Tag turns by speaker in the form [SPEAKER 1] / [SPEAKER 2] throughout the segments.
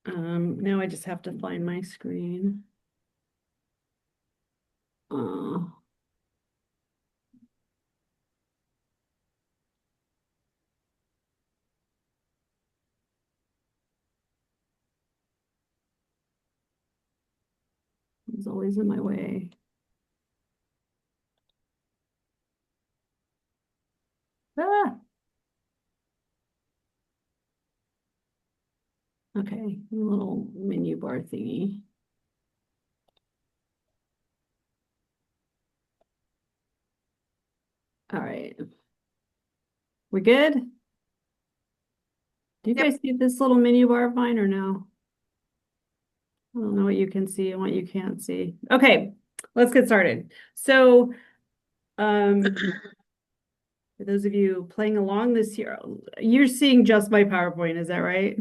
[SPEAKER 1] Now I just have to find my screen. It's always in my way. Ah! Okay, little menu bar thingy. All right. We good? Do you guys see this little menu bar of mine or no? I don't know what you can see and what you can't see. Okay, let's get started. So, for those of you playing along this year, you're seeing just my PowerPoint, is that right?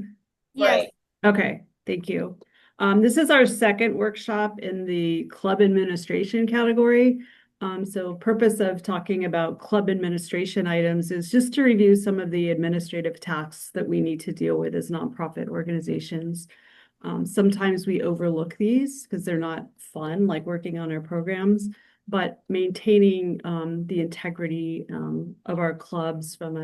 [SPEAKER 2] Yes.
[SPEAKER 1] Okay, thank you. This is our second workshop in the club administration category. So purpose of talking about club administration items is just to review some of the administrative tasks that we need to deal with as nonprofit organizations. Sometimes we overlook these because they're not fun, like working on our programs, but maintaining the integrity of our clubs from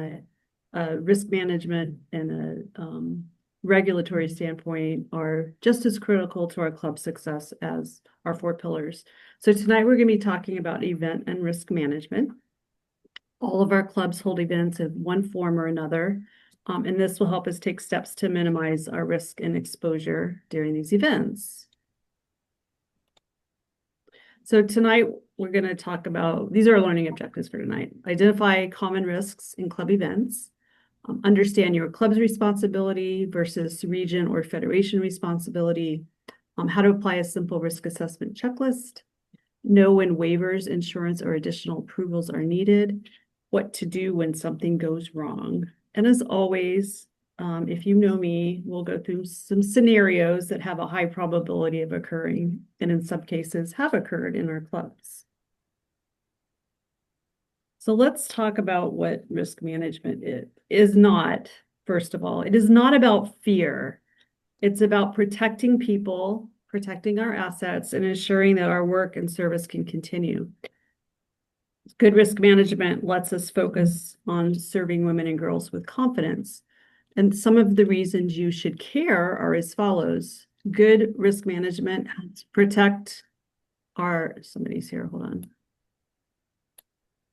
[SPEAKER 1] a risk management and a regulatory standpoint are just as critical to our club success as our 4 pillars. So tonight we're going to be talking about event and risk management. All of our clubs hold events in one form or another, and this will help us take steps to minimize our risk and exposure during these events. So tonight we're going to talk about, these are our learning objectives for tonight. Identify common risks in club events. Understand your club's responsibility versus region or federation responsibility, how to apply a simple risk assessment checklist, know when waivers, insurance, or additional approvals are needed, what to do when something goes wrong. And as always, if you know me, we'll go through some scenarios that have a high probability of occurring, and in some cases have occurred in our clubs. So let's talk about what risk management is not, first of all. It is not about fear. It's about protecting people, protecting our assets, and ensuring that our work and service can continue. Good risk management lets us focus on serving women and girls with confidence. And some of the reasons you should care are as follows. Good risk management helps protect somebody's here, hold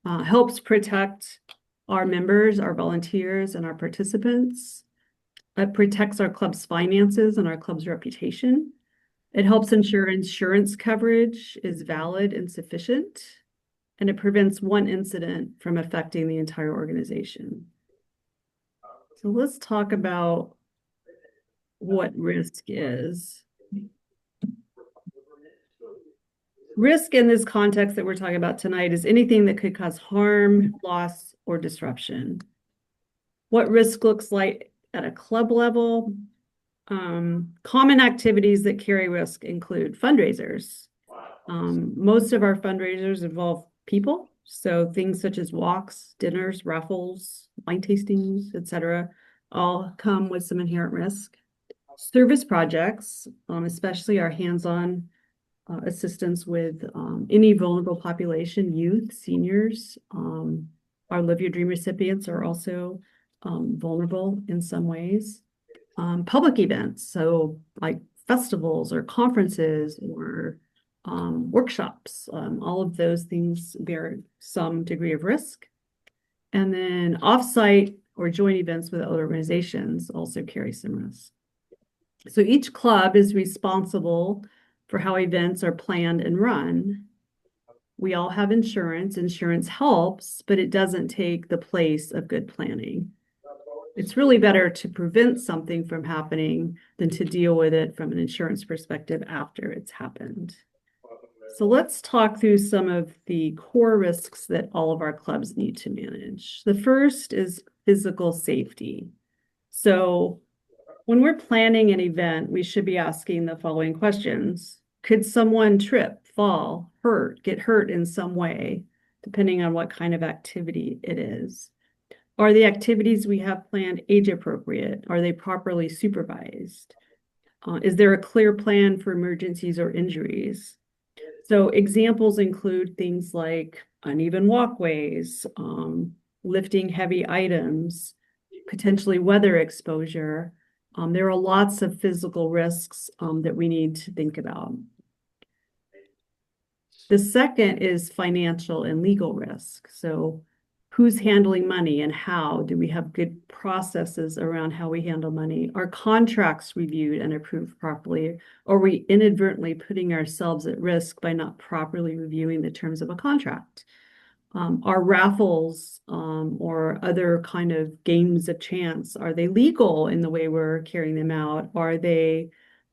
[SPEAKER 1] on. Helps protect our members, our volunteers, and our participants. It protects our club's finances and our club's reputation. It helps ensure insurance coverage is valid and sufficient, and it prevents one incident from affecting the entire organization. So let's talk about what risk is. Risk in this context that we're talking about tonight is anything that could cause harm, loss, or disruption. What risk looks like at a club level. Common activities that carry risk include fundraisers. Most of our fundraisers involve people, so things such as walks, dinners, raffles, wine tastings, etc., all come with some inherent risk. Service projects, especially our hands-on assistance with any vulnerable population, youth, seniors. Our Live Your Dream recipients are also vulnerable in some ways. Public events, so like festivals or conferences or workshops, all of those things bear some degree of risk. And then offsite or joint events with other organizations also carry some risk. So each club is responsible for how events are planned and run. We all have insurance. Insurance helps, but it doesn't take the place of good planning. It's really better to prevent something from happening than to deal with it from an insurance perspective after it's happened. So let's talk through some of the core risks that all of our clubs need to manage. The first is physical safety. So when we're planning an event, we should be asking the following questions. Could someone trip, fall, get hurt in some way, depending on what kind of activity it is? Are the activities we have planned age appropriate? Are they properly supervised? Is there a clear plan for emergencies or injuries? So examples include things like uneven walkways, lifting heavy items, potentially weather exposure. There are lots of physical risks that we need to think about. The second is financial and legal risk. So who's handling money and how? Do we have good processes around how we handle money? Are contracts reviewed and approved properly? Or are we inadvertently putting ourselves at risk by not properly reviewing the terms of a contract? Are raffles or other kind of games of chance, are they legal in the way we're carrying them out? Are they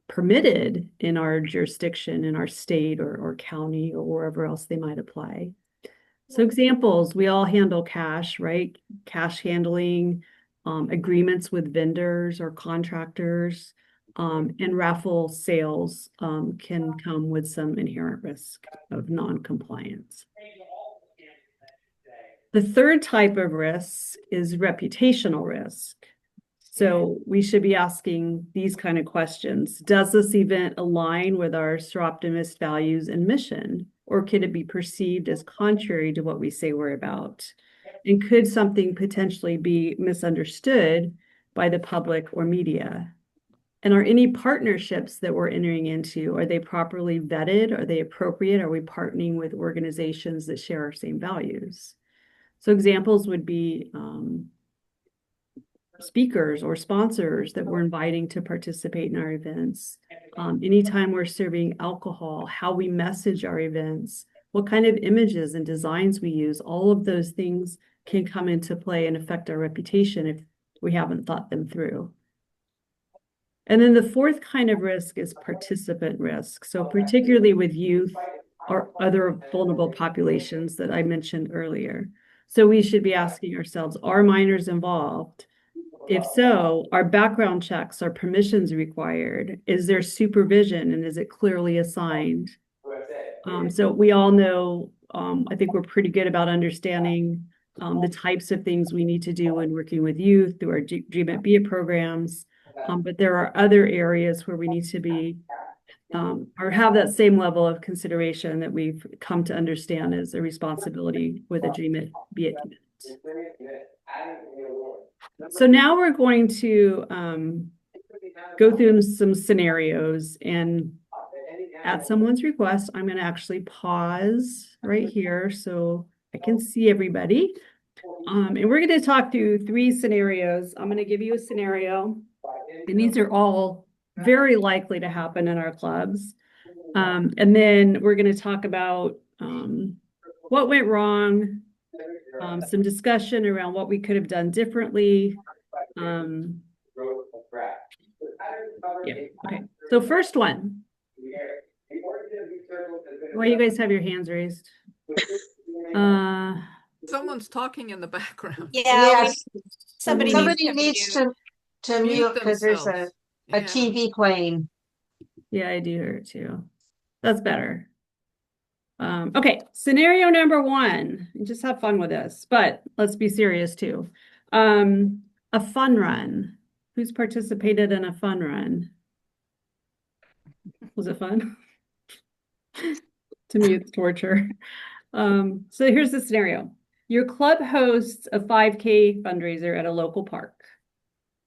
[SPEAKER 1] permitted in our jurisdiction, in our state or county or wherever else they might apply? So examples, we all handle cash, right? Cash handling, agreements with vendors or contractors, and raffle sales can come with some inherent risk of non-compliance. The third type of risk is reputational risk. So we should be asking these kind of questions. Does this event align with our SPR Optimist values and mission? Or could it be perceived as contrary to what we say we're about? And could something potentially be misunderstood by the public or media? And are any partnerships that we're entering into, are they properly vetted? Are they appropriate? Are we partnering with organizations that share our same values? So examples would be speakers or sponsors that we're inviting to participate in our events. Anytime we're serving alcohol, how we message our events, what kind of images and designs we use, all of those things can come into play and affect our reputation if we haven't thought them through. And then the fourth kind of risk is participant risk. So particularly with youth or other vulnerable populations that I mentioned earlier. So we should be asking ourselves, are minors involved? If so, are background checks, are permissions required? Is there supervision and is it clearly assigned? So we all know, I think we're pretty good about understanding the types of things we need to do when working with youth through our GMIT-BIA programs. But there are other areas where we need to be or have that same level of consideration that we've come to understand as a responsibility with a GMIT-BIA. So now we're going to go through some scenarios, and at someone's request, I'm going to actually pause right here so I can see everybody. And we're going to talk through 3 scenarios. I'm going to give you a scenario, and these are all very likely to happen in our clubs. And then we're going to talk about what went wrong, some discussion around what we could have done differently. Yeah, okay. So first one. Why you guys have your hands raised?
[SPEAKER 2] Someone's talking in the background.
[SPEAKER 3] Yeah,
[SPEAKER 4] Yes.
[SPEAKER 3] somebody
[SPEAKER 4] needs to mute because there's a TV playing.
[SPEAKER 1] Yeah, I do hear it too. That's better. Okay, scenario number 1. Just have fun with this, but let's be serious too. A fun run. Who's participated in a fun run? Was it fun? To me, it's torture. So here's the scenario. Your club hosts a 5K fundraiser at a local park.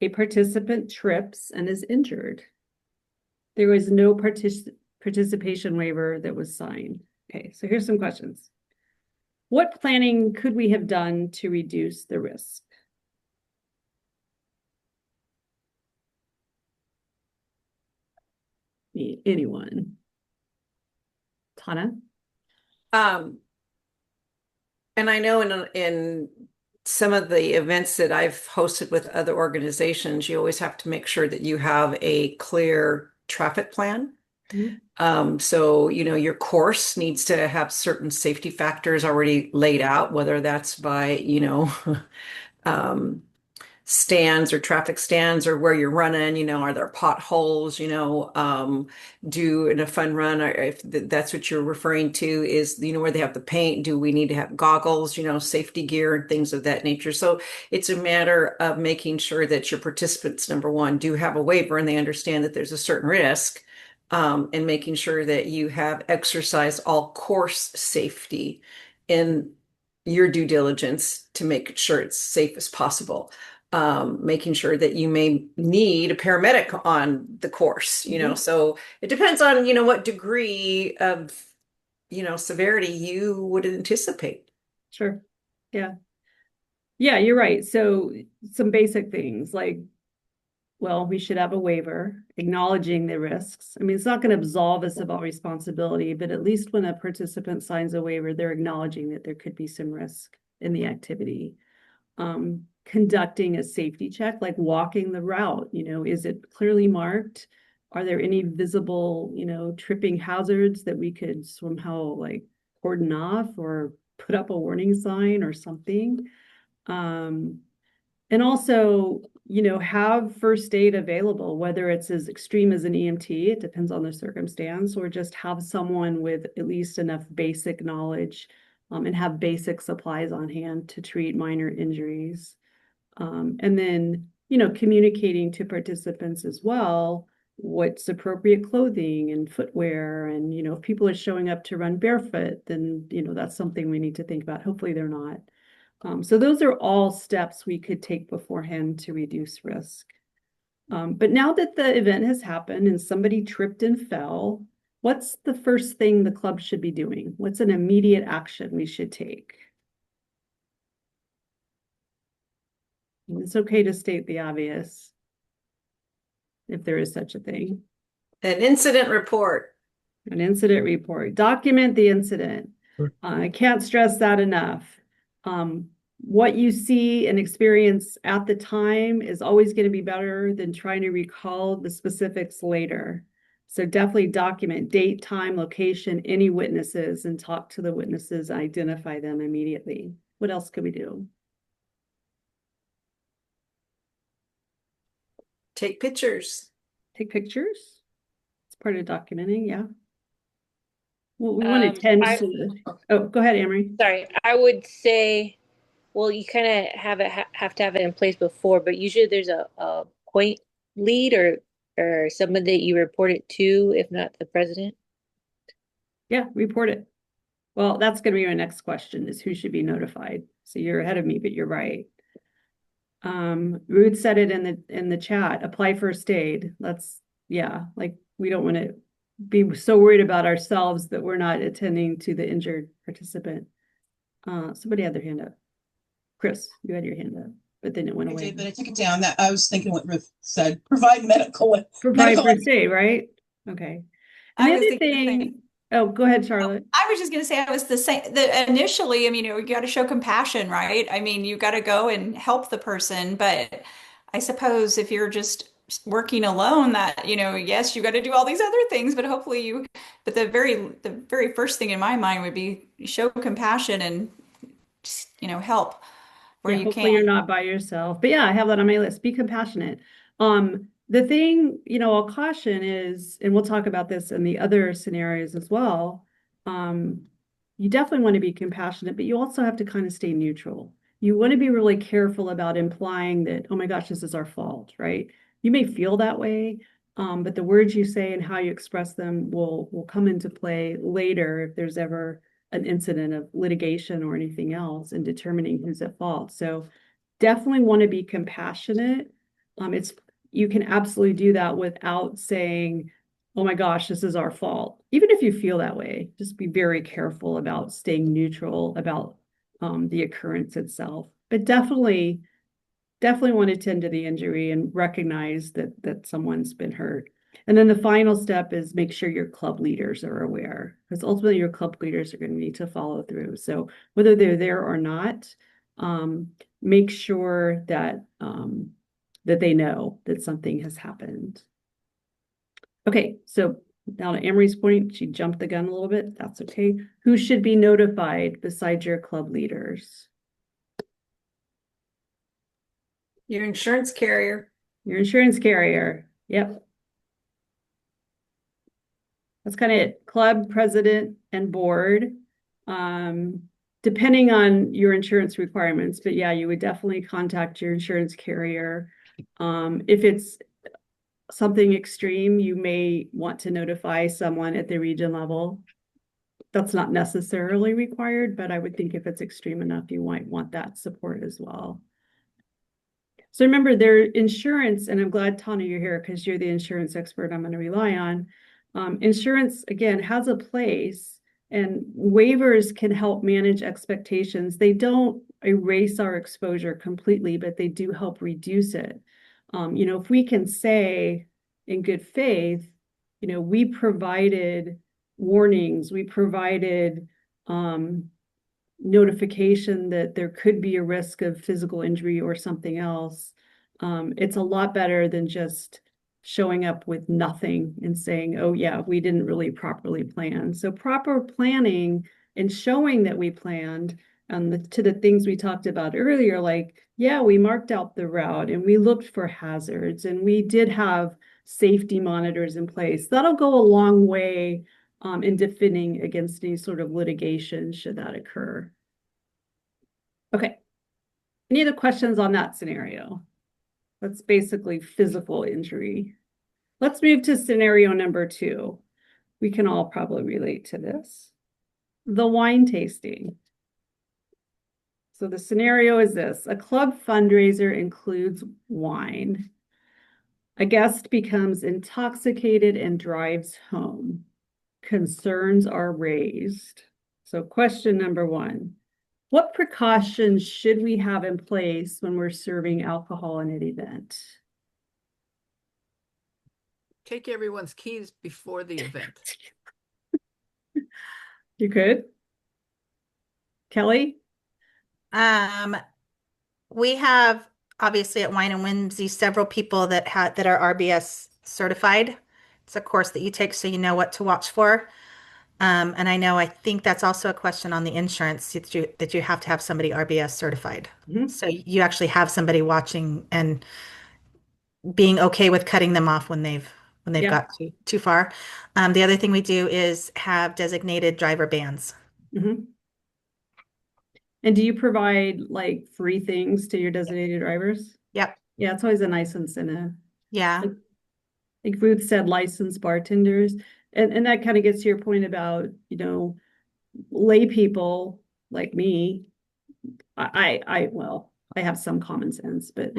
[SPEAKER 1] A participant trips and is injured. There was no participation waiver that was signed. Okay, so here's some questions. What planning could we have done to reduce the risk? Anyone? Tana?
[SPEAKER 3] And I know in some of the events that I've hosted with other organizations, you always have to make sure that you have a clear traffic plan. Mm-hmm. So, your course needs to have certain safety factors already laid out, whether that's by, stands or traffic stands or where you're running, are there potholes, do in a fun run, or if that's what you're referring to is, where they have the paint, do we need to have goggles, safety gear and things of that nature. So it's a matter of making sure that your participants, number one, do have a waiver and they understand that there's a certain risk, and making sure that you have exercised all course safety in your due diligence to make sure it's safe as possible. Making sure that you may need a paramedic on the course, so it depends on, what degree of, severity you would anticipate.
[SPEAKER 1] Sure. Yeah. Yeah, you're right. So some basic things like, well, we should have a waiver acknowledging the risks. I mean, it's not going to absolve us of all responsibility, but at least when a participant signs a waiver, they're acknowledging that there could be some risk in the activity. Conducting a safety check, like walking the route, is it clearly marked? Are there any visible, tripping hazards that we could somehow like cordon off or put up a warning sign or something? And also, have first aid available, whether it's as extreme as an EMT, it depends on the circumstance, or just have someone with at least enough basic knowledge, and have basic supplies on hand to treat minor injuries. And then, communicating to participants as well, what's appropriate clothing and footwear. And, if people are showing up to run barefoot, then, that's something we need to think about. Hopefully they're not. So those are all steps we could take beforehand to reduce risk. But now that the event has happened and somebody tripped and fell, what's the first thing the club should be doing? What's an immediate action we should take? And it's okay to state the obvious, if there is such a thing.
[SPEAKER 3] An incident report.
[SPEAKER 1] An incident report. Document the incident. I can't stress that enough. What you see and experience at the time is always going to be better than trying to recall the specifics later. So definitely document date, time, location, any witnesses, and talk to the witnesses, identify them immediately. What else could we do?
[SPEAKER 3] Take pictures.
[SPEAKER 1] Take pictures. It's part of documenting, yeah. Well, we want to tend to. Oh, go ahead, Amory.
[SPEAKER 5] Sorry, I would say, well, you kind of have to have it in place before, but usually there's a point lead or someone that you report it to, if not the president.
[SPEAKER 1] Yeah, report it. Well, that's going to be my next question: is who should be notified? So you're ahead of me, but you're right. Ruth said it in the chat. Apply first aid. Like we don't want to be so worried about ourselves that we're not attending to the injured participant. Somebody had their hand up. Chris, you had your hand up, but then it went away.
[SPEAKER 6] I did, but I took it down. That I was thinking what Ruth said. Provide medical
[SPEAKER 1] first aid, right? Okay. And the other thing. Oh, go ahead, Charlotte.
[SPEAKER 7] I was just going to say I was the same. Initially, I mean, you got to show compassion, right? I mean, you got to go and help the person. But I suppose if you're just working alone, that, yes, you got to do all these other things, but hopefully but the very first thing in my mind would be show compassion and, help where you
[SPEAKER 1] hopefully
[SPEAKER 7] can.
[SPEAKER 1] You're not by yourself. But yeah, I have that on my list. Be compassionate. The thing, I'll caution is, and we'll talk about this in the other scenarios as well. You definitely want to be compassionate, but you also have to kind of stay neutral. You want to be really careful about implying that, oh my gosh, this is our fault, right? You may feel that way, but the words you say and how you express them will come into play later if there's ever an incident of litigation or anything else in determining who's at fault. So definitely want to be compassionate. You can absolutely do that without saying, oh my gosh, this is our fault. Even if you feel that way, just be very careful about staying neutral about the occurrence itself. But definitely want to tend to the injury and recognize that someone's been hurt. And then the final step is make sure your club leaders are aware, because ultimately your club leaders are going to need to follow through. So whether they're there or not, make sure that that they know that something has happened. Okay, so now to Amory's point, she jumped the gun a little bit. That's okay. Who should be notified besides your club leaders?
[SPEAKER 3] Your insurance carrier.
[SPEAKER 1] Your insurance carrier. Yep. That's kind of it. Club, president, and board. Depending on your insurance requirements, but yeah, you would definitely contact your insurance carrier. If it's something extreme, you may want to notify someone at the region level. That's not necessarily required, but I would think if it's extreme enough, you might want that support as well. So remember, their insurance, and I'm glad, Tana, you're here because you're the insurance expert I'm going to rely on. Insurance, again, has a place, and waivers can help manage expectations. They don't erase our exposure completely, but they do help reduce it. If we can say in good faith, we provided warnings, we provided notification that there could be a risk of physical injury or something else, it's a lot better than just showing up with nothing and saying, oh yeah, we didn't really properly plan. So proper planning and showing that we planned to the things we talked about earlier, like, yeah, we marked out the route and we looked for hazards and we did have safety monitors in place. That'll go a long way in defending against any sort of litigation should that occur. Okay. Any other questions on that scenario? That's basically physical injury. Let's move to scenario number 2. We can all probably relate to this. The wine tasting. So the scenario is this: a club fundraiser includes wine. A guest becomes intoxicated and drives home. Concerns are raised. So question number 1, what precautions should we have in place when we're serving alcohol in an event?
[SPEAKER 2] Take everyone's keys before the event.
[SPEAKER 1] You could. Kelly?
[SPEAKER 8] We have obviously at Wine and Whimsy several people that are RBS certified. It's a course that you take so you know what to watch for. And I think that's also a question on the insurance that you have to have somebody RBS certified.
[SPEAKER 1] Mhm.
[SPEAKER 8] So you actually have somebody watching and being okay with cutting them off when they've
[SPEAKER 1] Yeah.
[SPEAKER 8] got too far. The other thing we do is have designated driver bans.
[SPEAKER 1] Mhm. And do you provide like free things to your designated drivers?
[SPEAKER 8] Yep.
[SPEAKER 1] Yeah, it's always a nice incentive.
[SPEAKER 8] Yeah.
[SPEAKER 1] Like Ruth said, licensed bartenders. And that kind of gets to your point about, lay people like me. Well, I have some common sense, but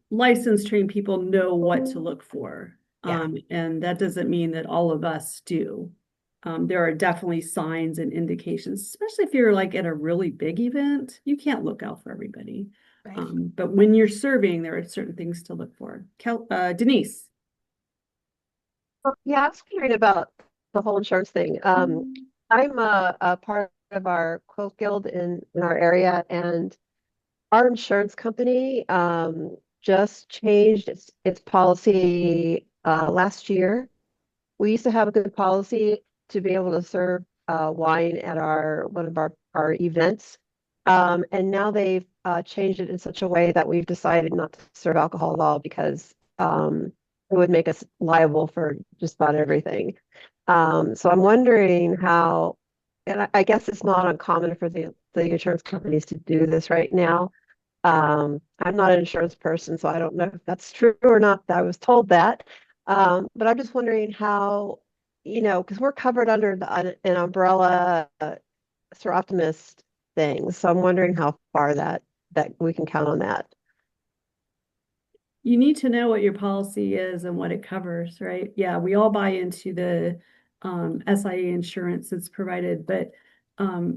[SPEAKER 1] licensed trained people know what to look for.
[SPEAKER 8] Yeah.
[SPEAKER 1] And that doesn't mean that all of us do. There are definitely signs and indications, especially if you're like at a really big event, you can't look out for everybody.
[SPEAKER 8] Right.
[SPEAKER 1] But when you're serving, there are certain things to look for. Denise.
[SPEAKER 9] Yeah, I was wondering about the whole insurance thing. I'm a part of our quilt guild in our area, and our insurance company just changed its policy last year. We used to have a good policy to be able to serve wine at one of our events. And now they've changed it in such a way that we've decided not to serve alcohol at all because it would make us liable for just about everything. So I'm wondering how, and I guess it's not uncommon for the insurance companies to do this right now. I'm not an insurance person, so I don't know if that's true or not. I was told that. But I'm just wondering how, because we're covered under an umbrella Sir Optimist thing. So I'm wondering how far that we can count on that.
[SPEAKER 1] You need to know what your policy is and what it covers, right? Yeah, we all buy into the SIA insurance that's provided, but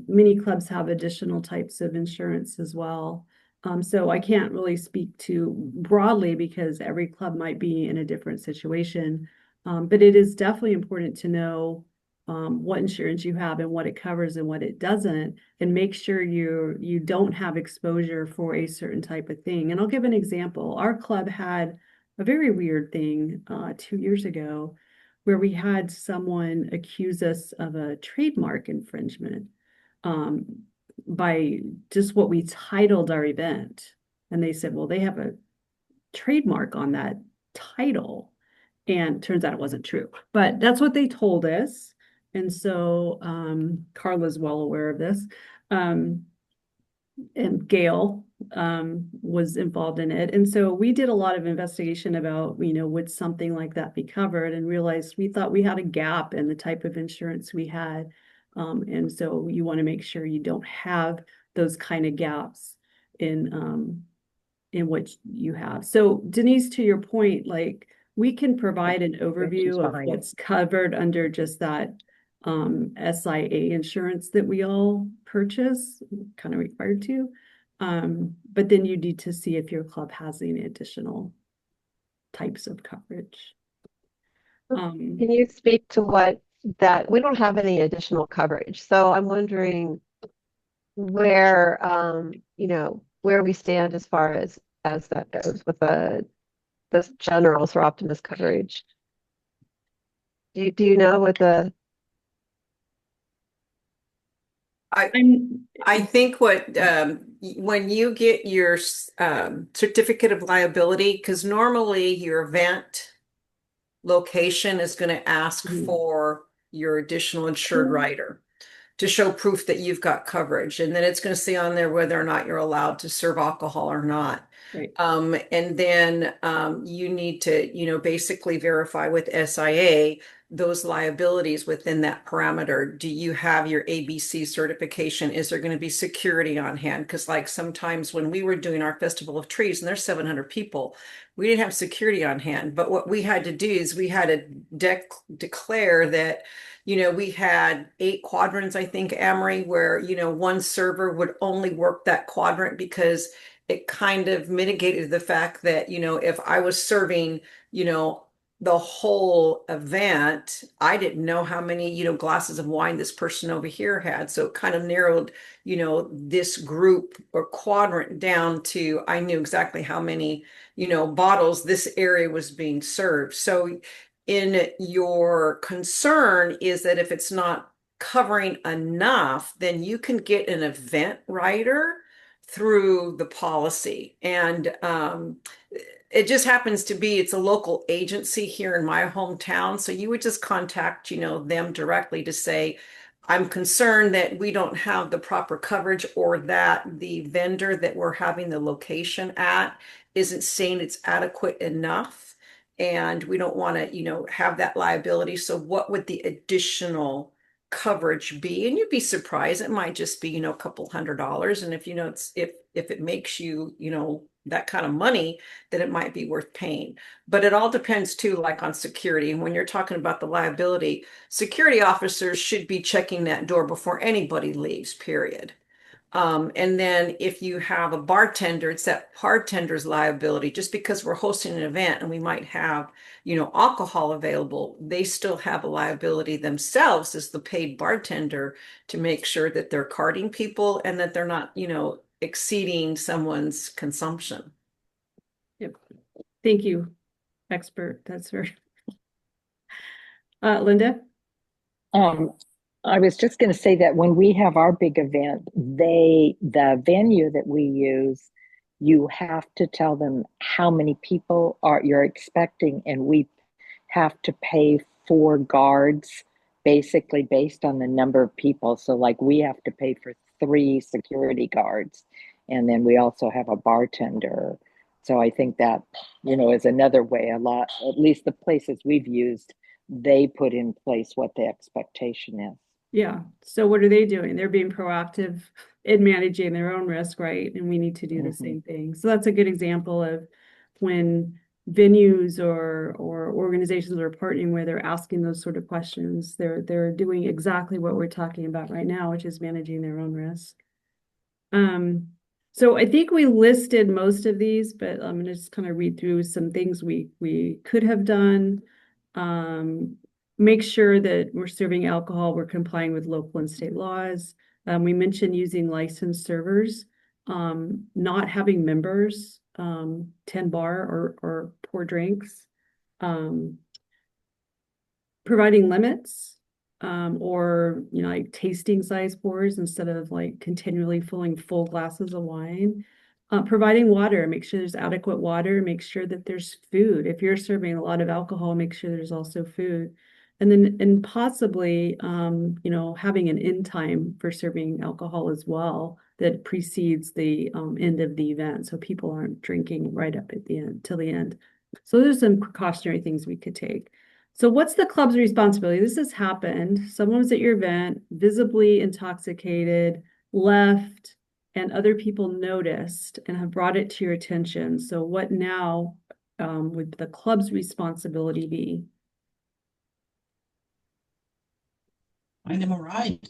[SPEAKER 1] many clubs have additional types of insurance as well. So I can't really speak to broadly because every club might be in a different situation. But it is definitely important to know what insurance you have and what it covers and what it doesn't, and make sure you don't have exposure for a certain type of thing. And I'll give an example. Our club had a very weird thing 2 years ago where we had someone accuse us of a trademark infringement by just what we titled our event. And they said, well, they have a trademark on that title. And turns out it wasn't true, but that's what they told us. And so Carla's well aware of this. And Gail was involved in it. And so we did a lot of investigation about, would something like that be covered, and realized we thought we had a gap in the type of insurance we had. And so you want to make sure you don't have those kind of gaps in what you have. So Denise, to your point, like we can provide an overview of what's covered under just that SIA insurance that we all purchase, kind of required to. But then you need to see if your club has any additional types of coverage.
[SPEAKER 9] Can you speak to we don't have any additional coverage. So I'm wondering where, where we stand as far as that goes with the generals or Optimus coverage. Do you know what the
[SPEAKER 3] I think when you get your certificate of liability, because normally your event location is going to ask for your additional insured rider to show proof that you've got coverage. And then it's going to say on there whether or not you're allowed to serve alcohol or not.
[SPEAKER 1] Right.
[SPEAKER 3] And then you need to, basically verify with SIA those liabilities within that parameter. Do you have your ABC certification? Is there going to be security on hand? Because like sometimes when we were doing our Festival of Trees and there's 700 people, we didn't have security on hand. But what we had to do is we had to declare that, we had 8 quadrants, I think, Amory, where, one server would only work that quadrant because it kind of mitigated the fact that, if I was serving, the whole event, I didn't know how many, glasses of wine this person over here had. So it kind of narrowed, this group or quadrant down to, I knew exactly how many, bottles this area was being served. So in your concern is that if it's not covering enough, then you can get an event writer through the policy. And it just happens to be it's a local agency here in my hometown. So you would just contact, them directly to say, I'm concerned that we don't have the proper coverage, or that the vendor that we're having the location at isn't saying it's adequate enough. And we don't want to, have that liability. So what would the additional coverage be? And you'd be surprised. It might just be, a couple $100. And if, if it makes you, that kind of money, then it might be worth paying. But it all depends too, like on security. And when you're talking about the liability, security officers should be checking that door before anybody leaves, period. And then if you have a bartender, it's that bartender's liability. Just because we're hosting an event and we might have, alcohol available, they still have a liability themselves as the paid bartender to make sure that they're carding people and that they're not, exceeding someone's consumption.
[SPEAKER 1] Yep. Thank you, expert. That's very Linda?
[SPEAKER 10] I was just going to say that when we have our big event, the venue that we use, you have to tell them how many people you're expecting, and we have to pay 4 guards basically based on the number of people. So like we have to pay for 3 security guards, and then we also have a bartender. So I think that, is another way at least the places we've used, they put in place what the expectation is.
[SPEAKER 1] Yeah. So what are they doing? They're being proactive in managing their own risk, right? And we need to do the same thing. So that's a good example of when venues or organizations are partnering where they're asking those sort of questions. They're doing exactly what we're talking about right now, which is managing their own risk. So I think we listed most of these, but I'm gonna just kind of read through some things we could have done. Make sure that we're serving alcohol, we're complying with local and state laws. We mentioned using licensed servers, not having members, 10 bar or pour drinks, providing limits, or like tasting size pours instead of like continually filling full glasses of wine. Providing water, make sure there's adequate water, make sure that there's food. If you're serving a lot of alcohol, make sure there's also food. And possibly, you know, having an end time for serving alcohol as well that precedes the end of the event. So people aren't drinking right up at the end till the end. So there's some precautionary things we could take. So what's the club's responsibility? This has happened. Someone was at your event, visibly intoxicated, left, and other people noticed and have brought it to your attention. So what now would the club's responsibility be?
[SPEAKER 6] Find him a ride.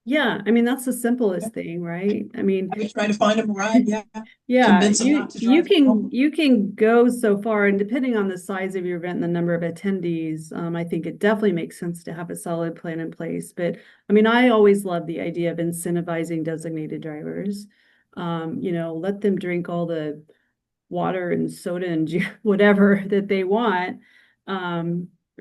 [SPEAKER 1] Yeah, I mean, that's the simplest thing, right? I mean,
[SPEAKER 6] I would try to find him a ride, yeah.
[SPEAKER 1] yeah,
[SPEAKER 6] Convince him not to drive home.
[SPEAKER 1] you can go so far, and depending on the size of your event and the number of attendees, I think it definitely makes sense to have a solid plan in place. But I mean, I always love the idea of incentivizing designated drivers. You know, let them drink all the water and soda and whatever that they want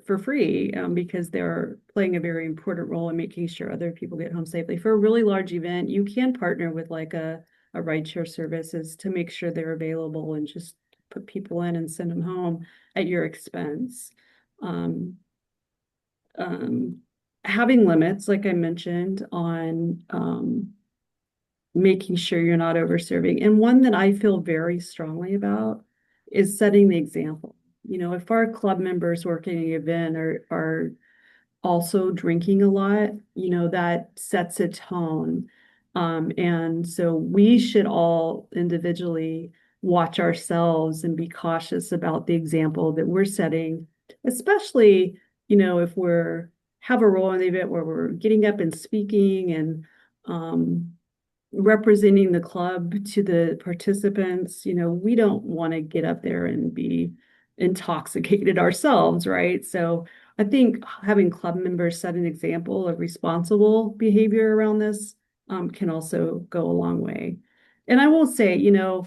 [SPEAKER 1] for free because they're playing a very important role in making sure other people get home safely. For a really large event, you can partner with like a rideshare services to make sure they're available and just put people in and send them home at your expense. Having limits, like I mentioned, on making sure you're not over serving. And one that I feel very strongly about is setting the example. You know, if our club members working an event are also drinking a lot, you know, that sets a tone. And so we should all individually watch ourselves and be cautious about the example that we're setting, especially, you know, if have a role in the event where we're getting up and speaking and representing the club to the participants. You know, we don't want to get up there and be intoxicated ourselves, right? So I think having club members set an example of responsible behavior around this can also go a long way. And I will say, you know,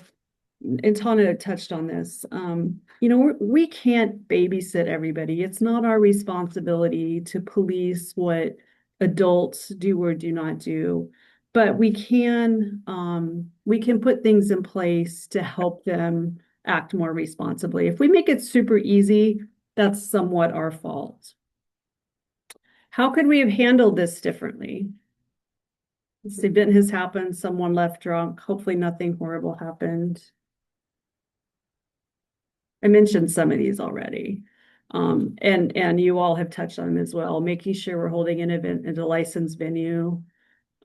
[SPEAKER 1] and Tana touched on this, you know, we can't babysit everybody. It's not our responsibility to police what adults do or do not do, but we can put things in place to help them act more responsibly. If we make it super easy, that's somewhat our fault. How could we have handled this differently? This event has happened, someone left drunk, hopefully nothing horrible happened. I mentioned some of these already. And you all have touched on them as well, making sure we're holding an event at a licensed venue.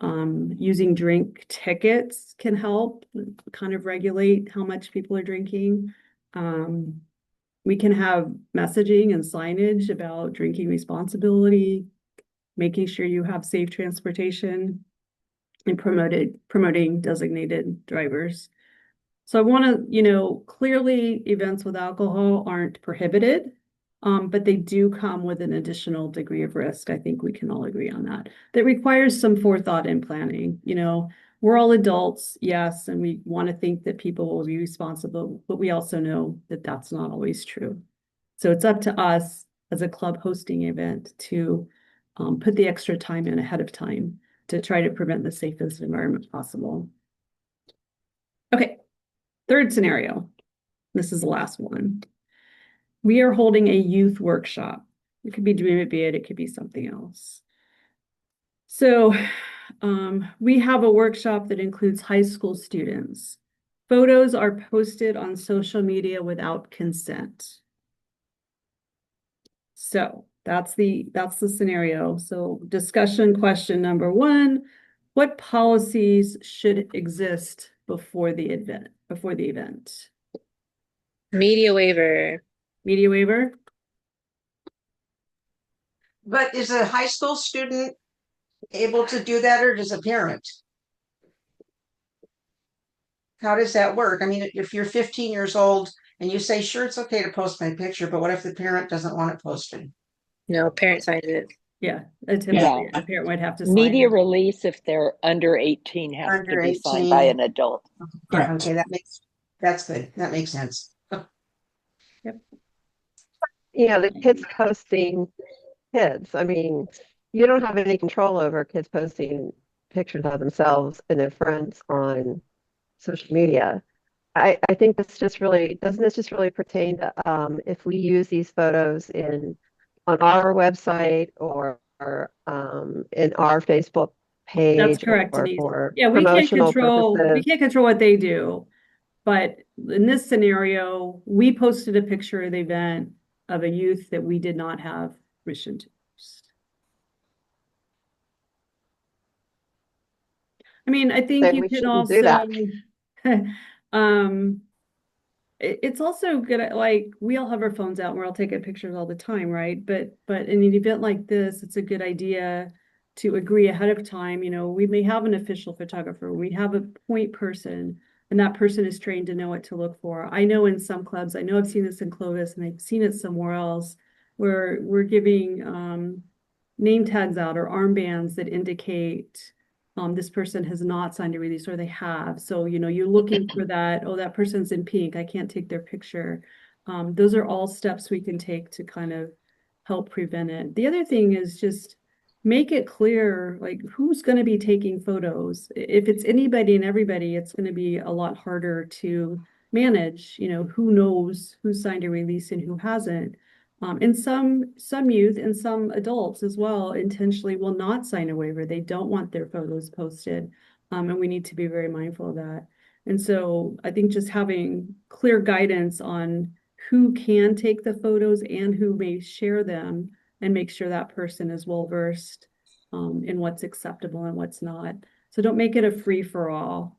[SPEAKER 1] Using drink tickets can help kind of regulate how much people are drinking. We can have messaging and signage about drinking responsibility, making sure you have safe transportation, and promoting designated drivers. So I want to, you know, clearly events with alcohol aren't prohibited, but they do come with an additional degree of risk. I think we can all agree on that. That requires some forethought and planning. You know, we're all adults, yes, and we want to think that people will be responsible, but we also know that that's not always true. So it's up to us as a club hosting event to put the extra time in ahead of time to try to prevent the safest environment possible. Okay, third scenario. This is the last one. We are holding a youth workshop. It could be Dream It Be It, it could be something else. So we have a workshop that includes high school students. Photos are posted on social media without consent. So that's the scenario. So discussion question number one, what policies should exist before the event?
[SPEAKER 5] Media waiver.
[SPEAKER 1] Media waiver?
[SPEAKER 4] But is a high school student able to do that, or does a parent? How does that work? I mean, if you're 15 years old and you say, sure, it's okay to post my picture, but what if the parent doesn't want it posted?
[SPEAKER 5] No, parent signs it.
[SPEAKER 1] Yeah, typically
[SPEAKER 10] Yeah.
[SPEAKER 1] a parent would have to sign
[SPEAKER 10] Media
[SPEAKER 1] it.
[SPEAKER 10] release, if they're under 18, has
[SPEAKER 4] Under
[SPEAKER 10] to be signed by
[SPEAKER 4] 18.
[SPEAKER 10] an adult.
[SPEAKER 6] Correct.
[SPEAKER 4] Okay, that's good. That makes sense.
[SPEAKER 9] Yeah, the kids posting kids. I mean, you don't have any control over kids posting pictures of themselves and their friends on social media. I think this just really, doesn't this just really pertain to if we use these photos on our website or in our Facebook
[SPEAKER 1] That's
[SPEAKER 9] page
[SPEAKER 1] correct,
[SPEAKER 9] or
[SPEAKER 1] Denise.
[SPEAKER 9] for
[SPEAKER 1] Yeah,
[SPEAKER 9] promotional
[SPEAKER 1] we
[SPEAKER 9] purposes?
[SPEAKER 1] can't control what they do. But in this scenario, we posted a picture of the event of a youth that we did not have permission to post. I mean, I think
[SPEAKER 9] Then
[SPEAKER 1] you
[SPEAKER 9] we
[SPEAKER 1] can
[SPEAKER 9] shouldn't do
[SPEAKER 1] also,
[SPEAKER 9] that.
[SPEAKER 1] um, it's also good at, like, we all have our phones out and we're all taking pictures all the time, right? But in an event like this, it's a good idea to agree ahead of time. You know, we may have an official photographer, we have a point person, and that person is trained to know what to look for. I know in some clubs, I know I've seen this in Clovis and I've seen it somewhere else, where we're giving name tags out or armbands that indicate this person has not signed a release or they have. So, you know, you're looking for that, oh, that person's in pink, I can't take their picture. Those are all steps we can take to kind of help prevent it. The other thing is just make it clear, like, who's going to be taking photos. If it's anybody and everybody, it's going to be a lot harder to manage, you know, who knows who signed a release and who hasn't. And some youth and some adults as well intentionally will not sign a waiver. They don't want their photos posted. And we need to be very mindful of that. And so I think just having clear guidance on who can take the photos and who may share them, and make sure that person is well versed in what's acceptable and what's not. So don't make it a free for all.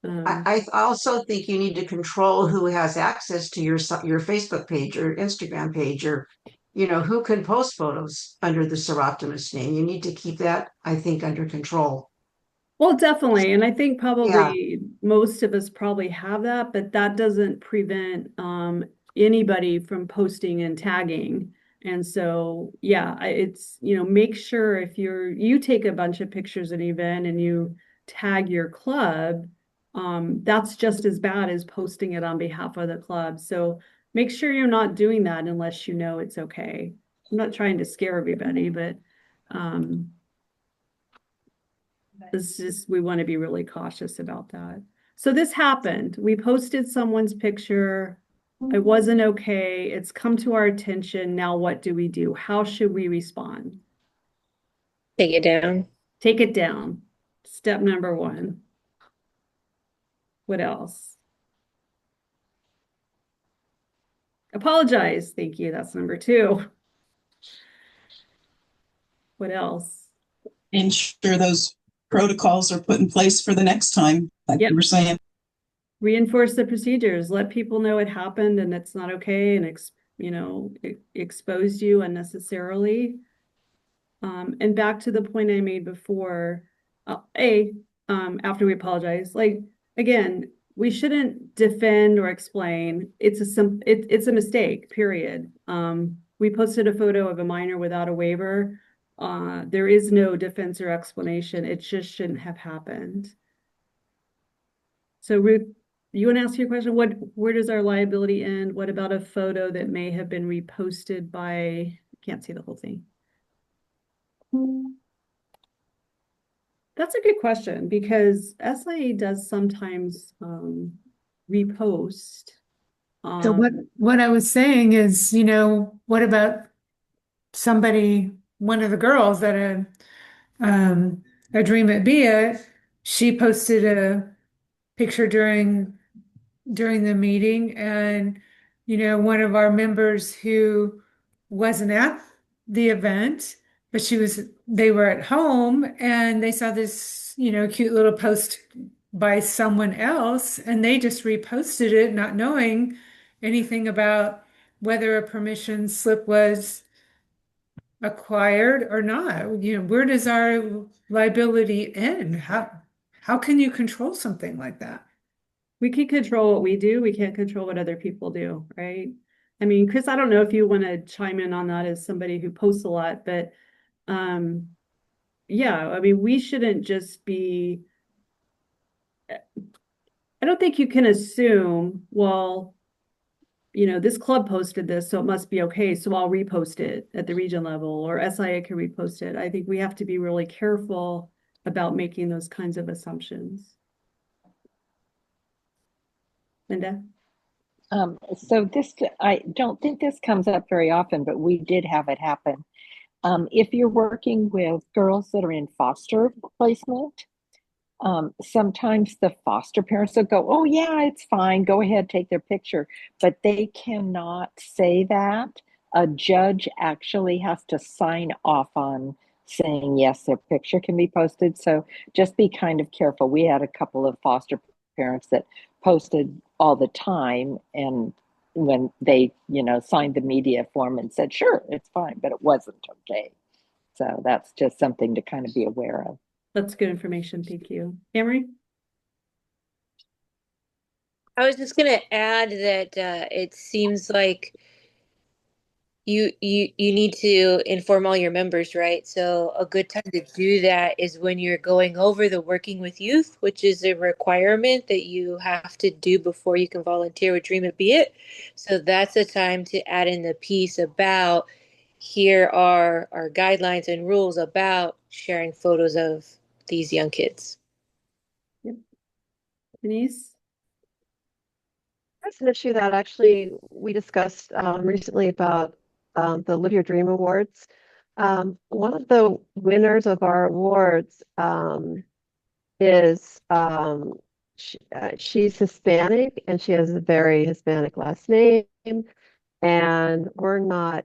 [SPEAKER 4] I also think you need to control who has access to your Facebook page or Instagram page, or who can post photos under the Seroptimus name. You need to keep that, I think, under control.
[SPEAKER 1] Well, definitely. And I think
[SPEAKER 4] Yeah.
[SPEAKER 1] probably most of us probably have that, but that doesn't prevent anybody from posting and tagging. And so, yeah, it's, make sure if you take a bunch of pictures at an event and you tag your club, that's just as bad as posting it on behalf of the club. So make sure you're not doing that unless you know it's okay. I'm not trying to scare everybody, but it's just, we want to be really cautious about that. So this happened. We posted someone's picture. It wasn't okay. It's come to our attention. Now what do we do? How should we respond?
[SPEAKER 5] Take it down.
[SPEAKER 1] Take it down. Step number one. What else? Apologize. Thank you. That's number two. What else?
[SPEAKER 6] Ensure those protocols are put in place for the next time, like
[SPEAKER 1] Yep.
[SPEAKER 6] you were saying.
[SPEAKER 1] Reinforce the procedures. Let people know it happened and it's not okay, and exposed you unnecessarily. And back to the point I made before, after we apologize, like, again, we shouldn't defend or explain. It's a mistake, period. We posted a photo of a minor without a waiver. There is no defense or explanation. It just shouldn't have happened. So Ruth, you want to ask your question? Where does our liability end? What about a photo that may have been reposted by, can't see the whole thing. That's a good question, because SIA does sometimes repost.
[SPEAKER 11] So what I was saying is, what about one of the girls at a Dream at Bia, she posted a picture during the meeting, and one of our members who wasn't at the event, but they were at home and they saw this cute little post by someone else, and they just reposted it, not knowing anything about whether a permission slip was acquired or not. Where does our liability end? How can you control something like that?
[SPEAKER 1] We can control what we do. We can't control what other people do, right? I mean, Chris, I don't know if you want to chime in on that as somebody who posts a lot, but yeah, I mean, we shouldn't just be, I don't think you can assume, well, this club posted this, so it must be okay, so I'll repost it at the region level, or SIA can repost it. I think we have to be really careful about making those kinds of assumptions. Linda?
[SPEAKER 10] So I don't think this comes up very often, but we did have it happen. If you're working with girls that are in foster placement, sometimes the foster parents will go, oh yeah, it's fine, go ahead, take their picture, but they cannot say that. A judge actually has to sign off on saying yes, their picture can be posted. So just be kind of careful. We had a couple of foster parents that posted all the time, and when they, signed the media form and said, sure, it's fine, but it wasn't okay. So that's just something to kind of be aware of.
[SPEAKER 1] That's good information. Thank you. Amory?
[SPEAKER 5] I was just gonna add that it seems like you need to inform all your members, right? So a good time to do that is when you're going over the working with youth, which is a requirement that you have to do before you can volunteer with Dream It Be It. So that's a time to add in the piece about here are our guidelines and rules about sharing photos of these young kids.
[SPEAKER 1] Yep. Denise?
[SPEAKER 9] That's an issue that actually we discussed recently about the Live Your Dream Awards. One of the winners of our awards is she's Hispanic and she has a very Hispanic last name, and we're not,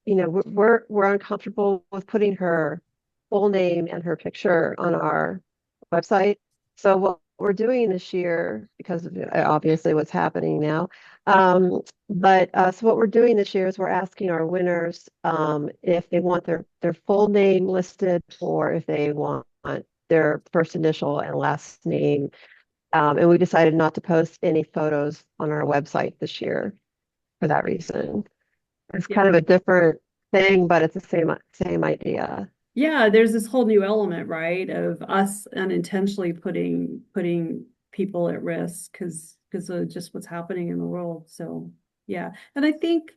[SPEAKER 9] we're uncomfortable with putting her full name and her picture on our website. So what we're doing this year, because of obviously what's happening now, so what we're doing this year is we're asking our winners if they want their full name listed or if they want their first initial and last name. And we decided not to post any photos on our website this year for that reason. It's kind of a different thing, but it's the same idea.
[SPEAKER 1] Yeah, there's this whole new element, right, of us unintentionally putting people at risk because of just what's happening in the world. So yeah, and I think,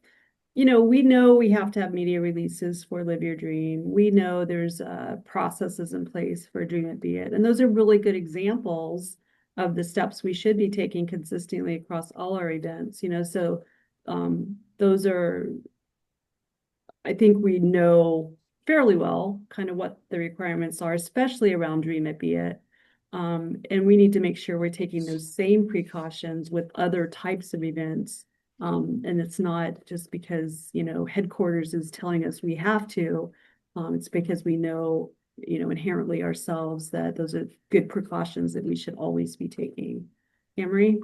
[SPEAKER 1] we know we have to have media releases for Live Your Dream. We know there's processes in place for Dream It Be It, and those are really good examples of the steps we should be taking consistently across all our events. So those are, I think we know fairly well kind of what the requirements are, especially around Dream It Be It. And we need to make sure we're taking those same precautions with other types of events. And it's not just because, headquarters is telling us we have to. It's because we know, inherently ourselves that those are good precautions that we should always be taking. Amory?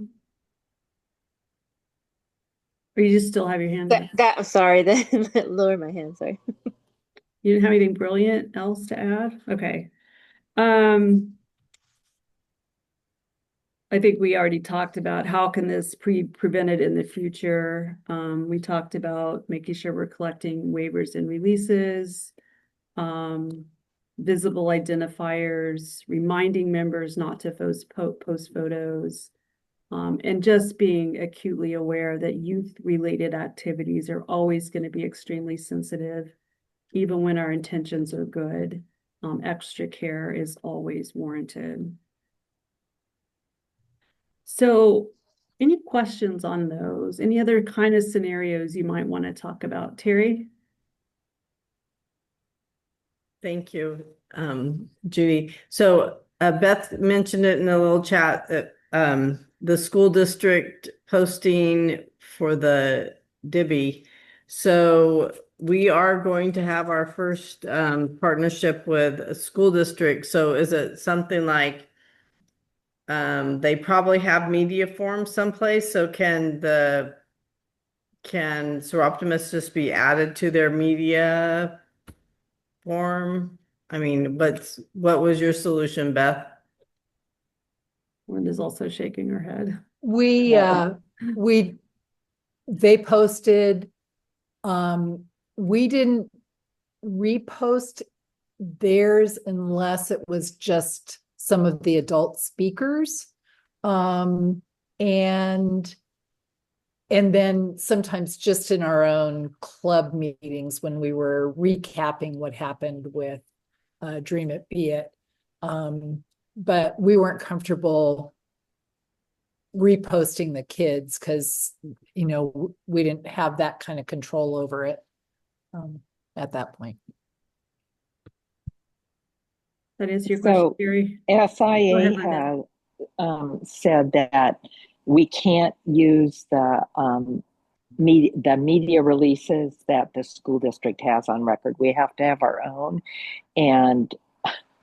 [SPEAKER 1] Or you just still have your hand up?
[SPEAKER 5] I'm sorry, that lower my hand, sorry.
[SPEAKER 1] You didn't have anything brilliant else to add? Okay. I think we already talked about how can this be prevented in the future. We talked about making sure we're collecting waivers and releases, visible identifiers, reminding members not to post photos, and just being acutely aware that youth-related activities are always going to be extremely sensitive, even when our intentions are good. Extra care is always warranted. So any questions on those? Any other kind of scenarios you might want to talk about? Terry?
[SPEAKER 12] Thank you, Judi. So Beth mentioned it in the little chat that the school district posting for the Dibby. So we are going to have our first partnership with a school district. So is it something like they probably have media forms someplace? So can Seroptimus just be added to their media form? I mean, what was your solution, Beth?
[SPEAKER 1] Linda's also shaking her head.
[SPEAKER 2] They posted, we didn't repost theirs unless it was just some of the adult speakers. And then sometimes just in our own club meetings when we were recapping what happened with Dream It Be It. But we weren't comfortable reposting the kids because, you know, we didn't have that kind of control over it at that point.
[SPEAKER 1] That is your question,
[SPEAKER 10] So
[SPEAKER 1] Gary.
[SPEAKER 10] SIA
[SPEAKER 1] Brenda.
[SPEAKER 10] has said that we can't use the media releases that the school district has on record. We have to have our own. And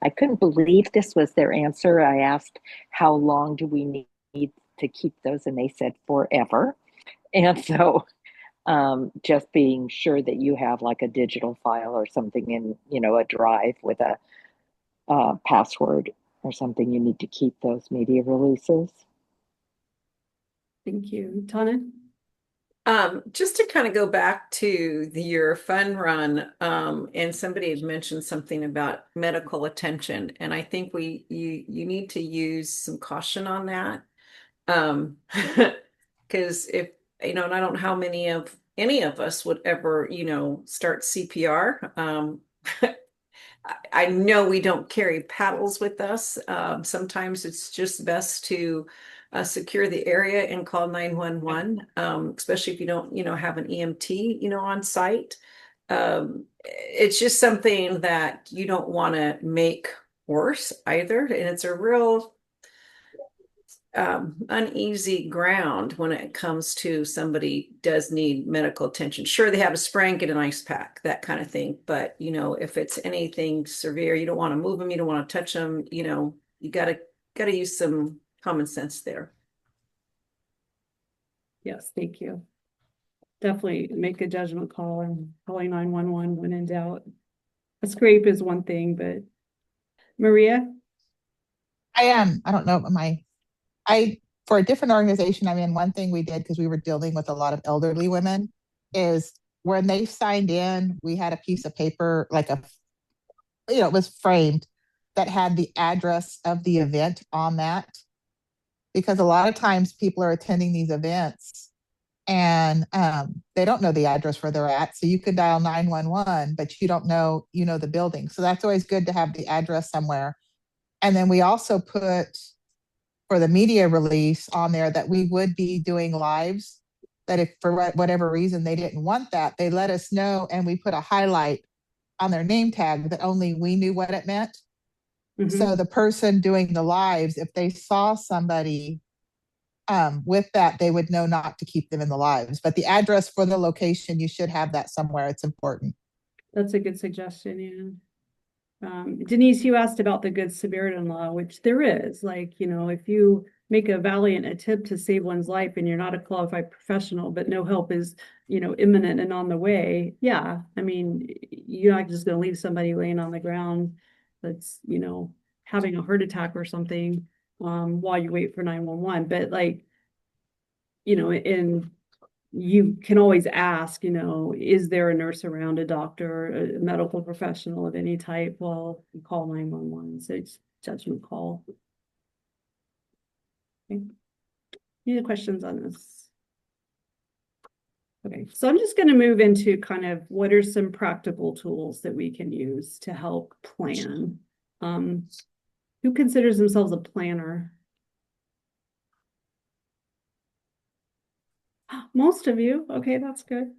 [SPEAKER 10] I couldn't believe this was their answer. I asked, how long do we need to keep those? And they said forever. And so just being sure that you have like a digital file or something in, you know, a drive with a password or something, you need to keep those media releases.
[SPEAKER 1] Thank you. Tana?
[SPEAKER 3] Just to kind of go back to your fun run, and somebody had mentioned something about medical attention, and I think you need to use some caution on that, because if you know, and I don't know how any of us would ever, you know, start CPR. I know we don't carry paddles with us. Sometimes it's just best to secure the area and call 911, especially if you don't, you know, have an EMT, you know, on site. It's just something that you don't want to make worse either. And it's a real uneasy ground when it comes to somebody does need medical attention. Sure, they have a sprain, get an ice pack, that kind of thing. But, you know, if it's anything severe, you don't want to move them, you don't want to touch them, you know, you gotta use some common sense there.
[SPEAKER 1] Yes, thank you. Definitely make a judgment call and calling 911 when in doubt. A scrape is one thing, but Maria?
[SPEAKER 13] I don't know, for a different organization I'm in, one thing we did, because we were dealing with a lot of elderly women, is when they signed in, we had a piece of paper, like it was framed, that had the address of the event on that. Because a lot of times people are attending these events and they don't know the address where they're at. So you could dial 911, but you don't know, you know, the building. So that's always good to have the address somewhere. And then we also put for the media release on there that we would be doing lives, that if for whatever reason they didn't want that, they let us know, and we put a highlight on their name tag that only we knew what it meant. So the person doing the lives, if they saw somebody with that, they would know not to keep them in the lives. But the address for the location, you should have that somewhere. It's important.
[SPEAKER 1] That's a good suggestion, yeah. Denise, you asked about the Good Samaritan law, which there is. Like, you know, if you make a valiant attempt to save one's life and you're not a qualified professional, but no help is, you know, imminent and on the way, yeah, I mean, you're not just going to leave somebody laying on the ground that's, you know, having a heart attack or something while you wait for 911. But like, you know, and you can always ask, you know, is there a nurse around, a doctor, a medical professional of any type? Well, you call 911. So it's judgment call. Okay. Any other questions on this? Okay, so I'm just going to move into kind of what are some practical tools that we can use to help plan. Who considers themselves a planner? Most of you. Okay, that's good.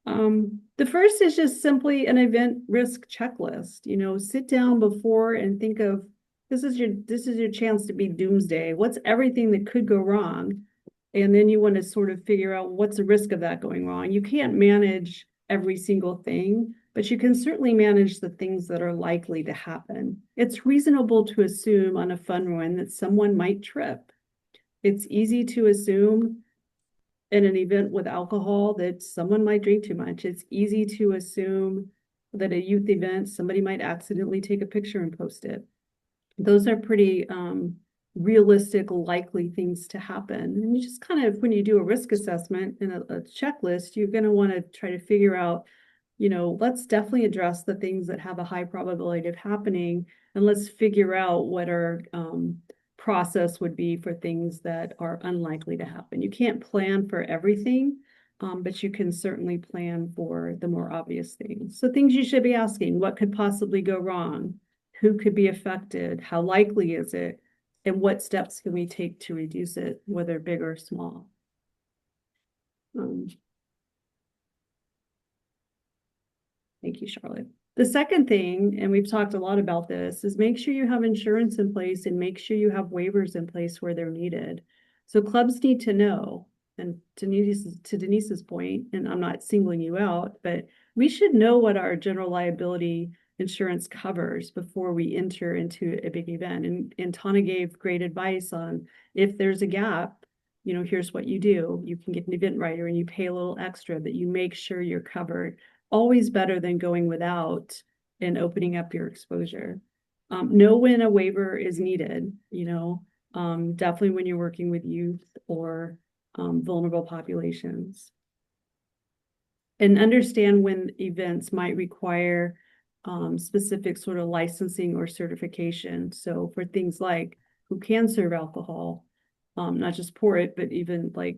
[SPEAKER 1] The first is just simply an event risk checklist. You know, sit down before and think of this is your chance to be doomsday. What's everything that could go wrong? And then you want to sort of figure out what's the risk of that going wrong. You can't manage every single thing, but you can certainly manage the things that are likely to happen. It's reasonable to assume on a fun run that someone might trip. It's easy to assume in an event with alcohol that someone might drink too much. It's easy to assume that a youth event, somebody might accidentally take a picture and post it. Those are pretty realistic, likely things to happen. And you just kind of, when you do a risk assessment and a checklist, you're going to want to try to figure out, you know, let's definitely address the things that have a high probability of happening, and let's figure out what our process would be for things that are unlikely to happen. You can't plan for everything, but you can certainly plan for the more obvious things. So things you should be asking, what could possibly go wrong? Who could be affected? How likely is it? And what steps can we take to reduce it, whether big or small? Thank you, Charlotte. The second thing, and we've talked a lot about this, is make sure you have insurance in place and make sure you have waivers in place where they're needed. So clubs need to know, and to Denise's point, and I'm not singling you out, but we should know what our general liability insurance covers before we enter into a big event. And Tana gave great advice on if there's a gap, you know, here's what you do. You can get an event writer and you pay a little extra, but you make sure you're covered. Always better than going without and opening up your exposure. Know when a waiver is needed, you know, definitely when you're working with youth or vulnerable populations. And understand when events might require specific sort of licensing or certification. So for things like who can serve alcohol, not just pour it, but even like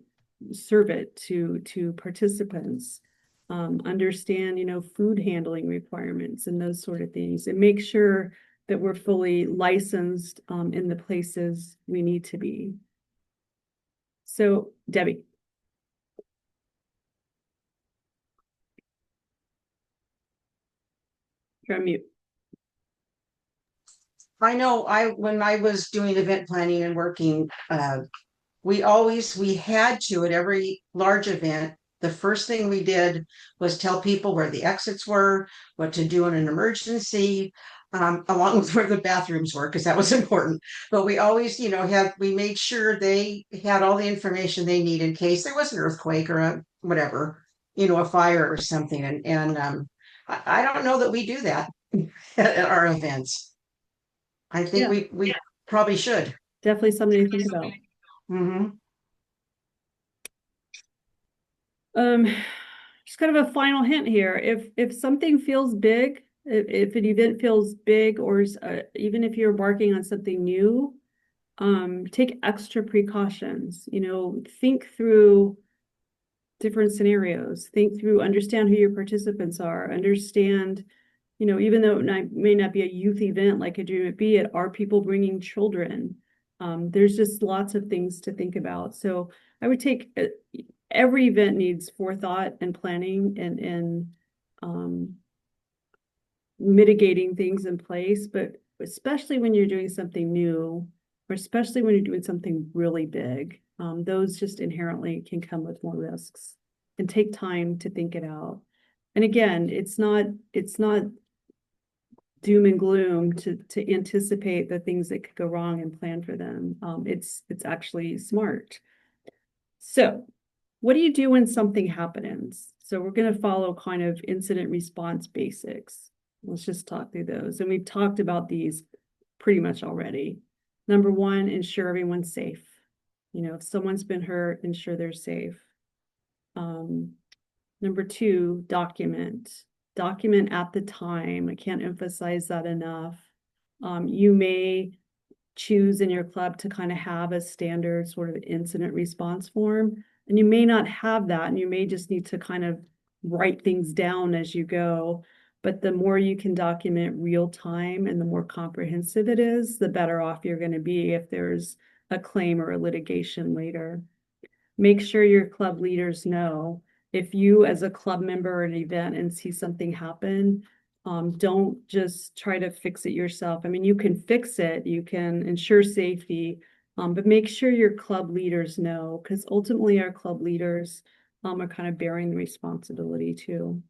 [SPEAKER 1] serve it to participants. Understand, you know, food handling requirements and those sort of things, and make sure that we're fully licensed in the places we need to be. So, Debbie. You're on mute.
[SPEAKER 4] I know when I was doing event planning and working, we had to, at every large event, the first thing we did was tell people where the exits were, what to do in an emergency, along with where the bathrooms were, because that was important. But we always, you know, we made sure they had all the information they need in case there was an earthquake or a whatever, you know, a fire or something. And I don't know that we do that at our events. I think we probably should.
[SPEAKER 1] Definitely something to think about. Just kind of a final hint here. If something feels big, if an event feels big, or even if you're embarking on something new, take extra precautions. You know, think through different scenarios. Think through, understand who your participants are. Understand, you know, even though it may not be a youth event like a Dream It Be It, are people bringing children? There's just lots of things to think about. So I would take every event needs forethought and planning and mitigating things in place, but especially when you're doing something new, or especially when you're doing something really big, those just inherently can come with more risks and take time to think it out. And again, it's not doom and gloom to anticipate the things that could go wrong and plan for them. It's actually smart. So what do you do when something happens? So we're going to follow kind of incident response basics. Let's just talk through those. And we've talked about these pretty much already. Number one, ensure everyone's safe. You know, if someone's been hurt, ensure they're safe. Number two, document at the time. I can't emphasize that enough. You may choose in your club to kind of have a standard sort of incident response form, and you may not have that, and you may just need to kind of write things down as you go. But the more you can document real time and the more comprehensive it is, the better off you're going to be if there's a claim or a litigation later. Make sure your club leaders know. If you as a club member at an event and see something happen, don't just try to fix it yourself. I mean, you can fix it, you can ensure safety, but make sure your club leaders know, because ultimately our club leaders are kind of bearing the responsibility too.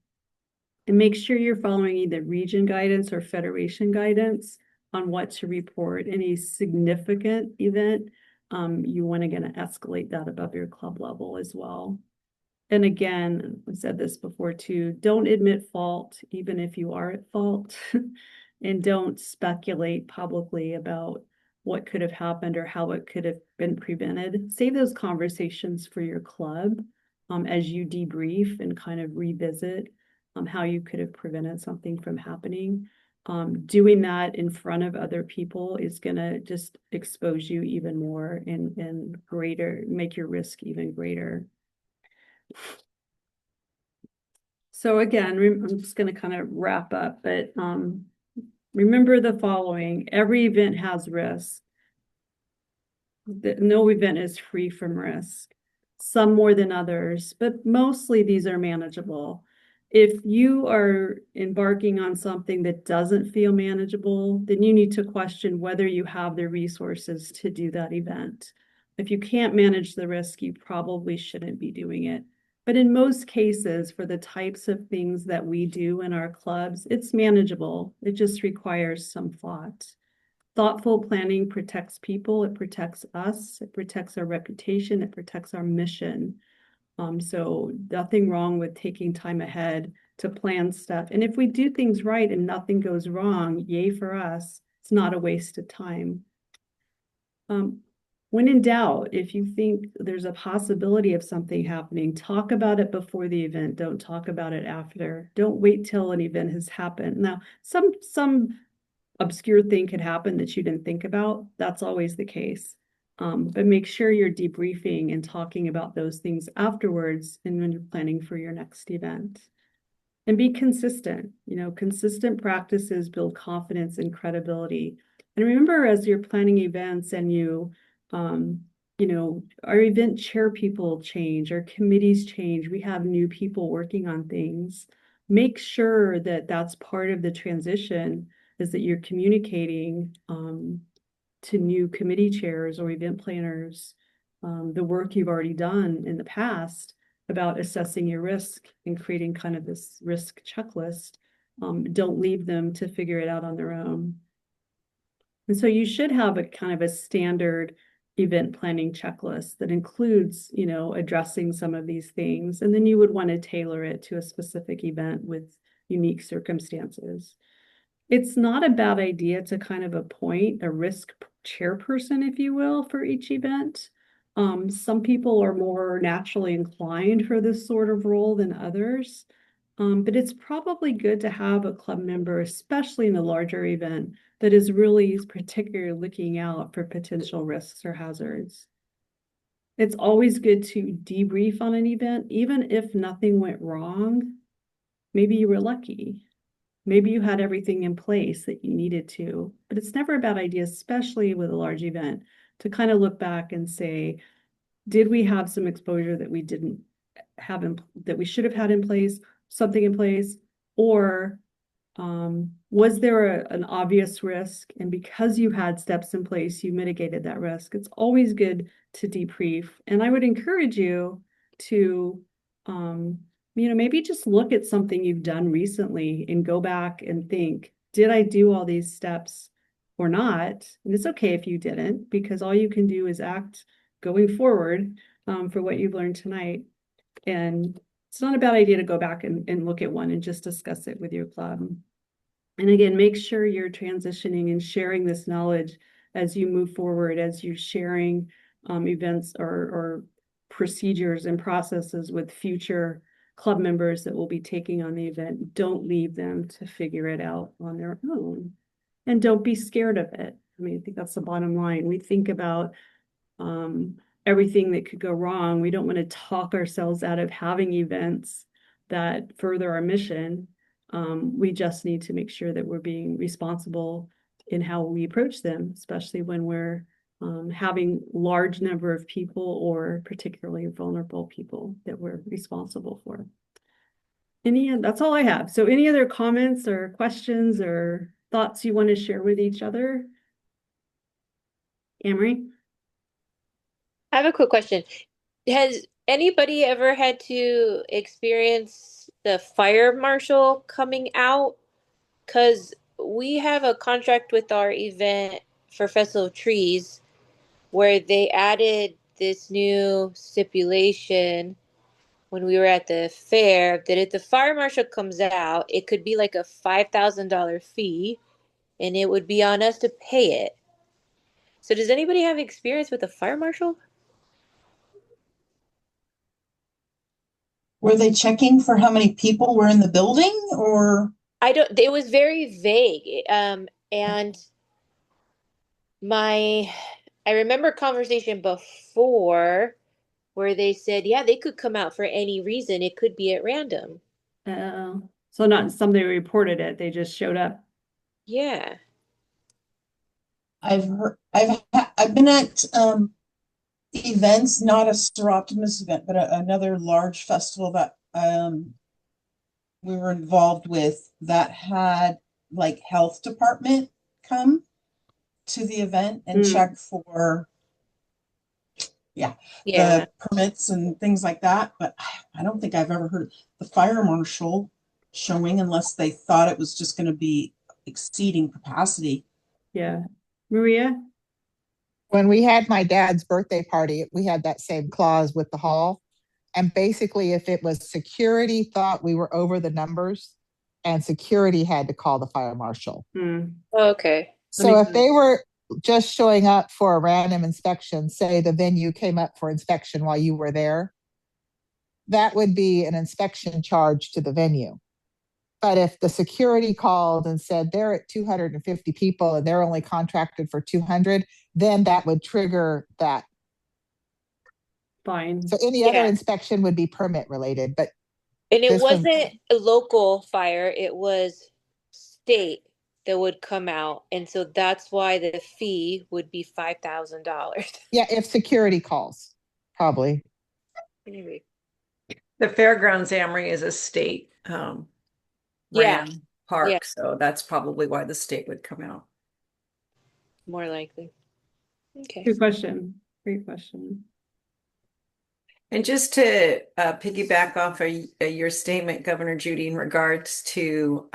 [SPEAKER 1] And make sure you're following either region guidance or federation guidance on what to report. Any significant event, you want to escalate that above your club level as well. And again, I said this before too, don't admit fault, even if you are at fault, and don't speculate publicly about what could have happened or how it could have been prevented. Save those conversations for your club as you debrief and kind of revisit how you could have prevented something from happening. Doing that in front of other people is going to just expose you even more and make your risk even greater. So again, I'm just going to kind of wrap up, but Remember the following: every event has risk. No event is free from risk, some more than others, but mostly these are manageable. If you are embarking on something that doesn't feel manageable, then you need to question whether you have the resources to do that event. If you can't manage the risk, you probably shouldn't be doing it. But in most cases, for the types of things that we do in our clubs, it's manageable. It just requires some thought. Thoughtful planning protects people, it protects us, it protects our reputation, it protects our mission. So nothing wrong with taking time ahead to plan stuff. And if we do things right and nothing goes wrong, yay for us, it's not a waste of time. When in doubt, if you think there's a possibility of something happening, talk about it before the event. Don't talk about it after. Don't wait till an event has happened. Now, some obscure thing could happen that you didn't think about. That's always the case. But make sure you're debriefing and talking about those things afterwards and when you're planning for your next event. And be consistent. Consistent practices build confidence and credibility. And remember, as you're planning events and our event chair people change, our committees change, we have new people working on things. Make sure that that's part of the transition, is that you're communicating to new committee chairs or event planners the work you've already done in the past about assessing your risk and creating kind of this risk checklist. Don't leave them to figure it out on their own. And so you should have a kind of a standard event planning checklist that includes, addressing some of these things. And then you would want to tailor it to a specific event with unique circumstances. It's not a bad idea to kind of appoint a risk chairperson, if you will, for each event. Some people are more naturally inclined for this sort of role than others. But it's probably good to have a club member, especially in a larger event, that is really particularly looking out for potential risks or hazards. It's always good to debrief on an event, even if nothing went wrong. Maybe you were lucky. Maybe you had everything in place that you needed to, but it's never a bad idea, especially with a large event, to kind of look back and say, did we have some exposure that we didn't have that we should have had in place, something in place, or was there an obvious risk? And because you had steps in place, you mitigated that risk. It's always good to debrief. And I would encourage you to, maybe just look at something you've done recently and go back and think, did I do all these steps or not? And it's okay if you didn't, because all you can do is act going forward for what you've learned tonight. And it's not a bad idea to go back and look at one and just discuss it with your club. And again, make sure you're transitioning and sharing this knowledge as you move forward, as you're sharing events or procedures and processes with future club members that will be taking on the event. Don't leave them to figure it out on their own. And don't be scared of it. I think that's the bottom line. We think about everything that could go wrong. We don't want to talk ourselves out of having events that further our mission. We just need to make sure that we're being responsible in how we approach them, especially when we're having large number of people or particularly vulnerable people that we're responsible for. That's all I have. So any other comments or questions or thoughts you want to share with each other? Amory?
[SPEAKER 5] I have a quick question. Has anybody ever had to experience the fire marshal coming out? Because we have a contract with our event for Festival of Trees where they added this new stipulation when we were at the fair that if the fire marshal comes out, it could be like a $5,000 fee and it would be on us to pay it. So does anybody have experience with a fire marshal?
[SPEAKER 6] Were they checking for how many people were in the building, or?
[SPEAKER 5] It was very vague. And I remember a conversation before where they said, yeah, they could come out for any reason. It could be at random.
[SPEAKER 1] So not somebody reported it, they just showed up.
[SPEAKER 5] Yeah.
[SPEAKER 6] I've been at events, not a Seroptimus event, but another large festival that we were involved with that had like health department come to the event and check for
[SPEAKER 5] Yeah.
[SPEAKER 6] the permits and things like that. But I don't think I've ever heard the fire marshal showing unless they thought it was just going to be exceeding capacity.
[SPEAKER 1] Yeah. Maria?
[SPEAKER 13] When we had my dad's birthday party, we had that same clause with the hall. And basically, if it was security thought we were over the numbers, and security had to call the fire marshal.
[SPEAKER 5] Okay.
[SPEAKER 13] So if they were just showing up for a random inspection, say the venue came up for inspection while you were there, that would be an inspection charge to the venue. But if the security called and said they're at 250 people and they're only contracted for 200, then that would trigger that.
[SPEAKER 1] Fine.
[SPEAKER 13] So any other inspection would be permit related, but.
[SPEAKER 5] And it wasn't a local fire, it was state that would come out. And so that's why the fee would be $5,000.
[SPEAKER 13] Yeah, if security calls, probably.
[SPEAKER 5] Maybe.
[SPEAKER 3] The Fairgrounds Amory is a state ran park, so that's probably why the state would come out.
[SPEAKER 5] More likely. Okay.
[SPEAKER 1] Good question. Great question.
[SPEAKER 3] And just to piggyback off of your statement, Governor Judi, in regards to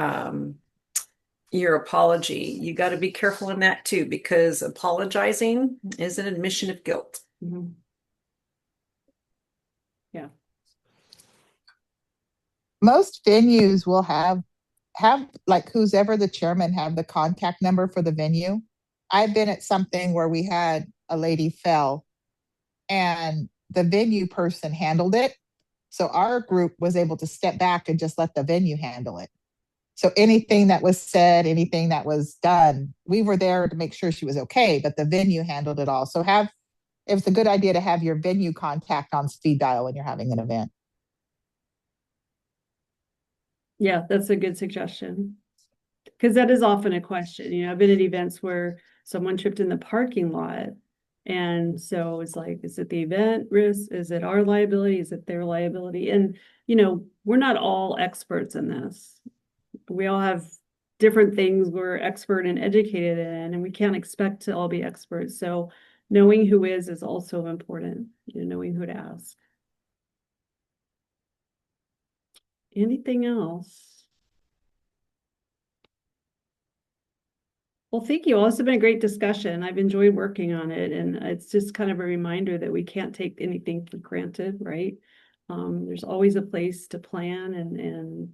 [SPEAKER 3] your apology, you got to be careful in that too, because apologizing is an admission of guilt.
[SPEAKER 1] Yeah.
[SPEAKER 13] Most venues will have like who's ever the chairman have the contact number for the venue. I've been at something where we had a lady fell and the venue person handled it. So our group was able to step back and just let the venue handle it. So anything that was said, anything that was done, we were there to make sure she was okay, but the venue handled it all. So it's a good idea to have your venue contact on speed dial when you're having an event.
[SPEAKER 1] Yeah, that's a good suggestion. Because that is often a question. You know, I've been at events where someone tripped in the parking lot. And so it's like, is it the event risk? Is it our liability? Is it their liability? And, you know, we're not all experts in this. We all have different things we're expert and educated in, and we can't expect to all be experts. So knowing who is also important, you know, knowing who to ask. Anything else? Well, thank you all. It's been a great discussion. I've enjoyed working on it, and it's just kind of a reminder that we can't take anything for granted, right? There's always a place to plan and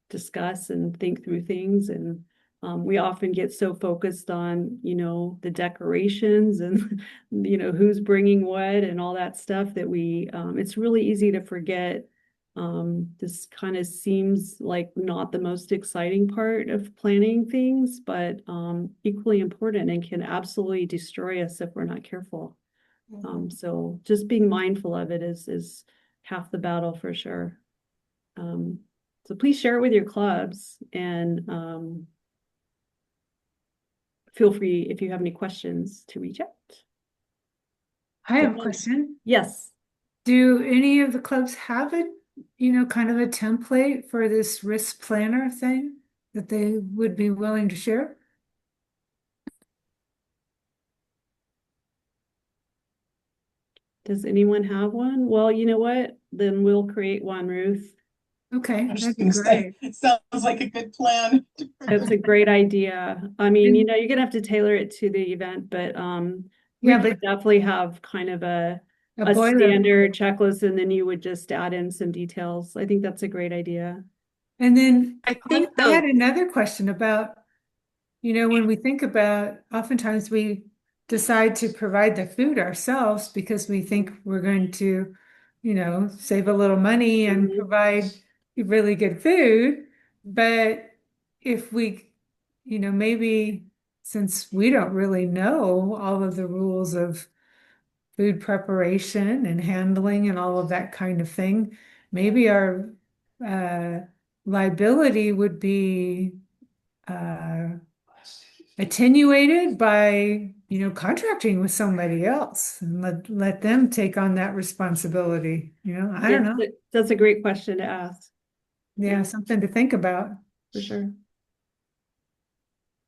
[SPEAKER 1] discuss and think through things. And we often get so focused on, you know, the decorations and, you know, who's bringing what and all that stuff that it's really easy to forget. This kind of seems like not the most exciting part of planning things, but equally important and can absolutely destroy us if we're not careful. So just being mindful of it is half the battle for sure. So please share it with your clubs and feel free if you have any questions to reach out.
[SPEAKER 11] I have a question.
[SPEAKER 1] Yes.
[SPEAKER 11] Do any of the clubs have it? You know, kind of a template for this risk planner thing that they would be willing to share?
[SPEAKER 1] Does anyone have one? Well, you know what? Then we'll create one, Ruth.
[SPEAKER 11] Okay,
[SPEAKER 6] that'd be great. It sounds like a good plan.
[SPEAKER 1] That's a great idea. I mean, you know, you're gonna have to tailor it to the event, but we could definitely have kind of a standard checklist, and then you would just add in some details. I think that's a great idea.
[SPEAKER 11] And then
[SPEAKER 5] I think
[SPEAKER 11] I had another question about, you know, when we think about, oftentimes we decide to provide the food ourselves because we think we're going to, you know, save a little money and provide really good food. But if we, you know, maybe since we don't really know all of the rules of food preparation and handling and all of that kind of thing, maybe our liability would be attenuated by, contracting with somebody else and let them take on that responsibility. I don't know.
[SPEAKER 1] That's a great question to ask.
[SPEAKER 11] Yeah, something to think about.
[SPEAKER 1] For sure.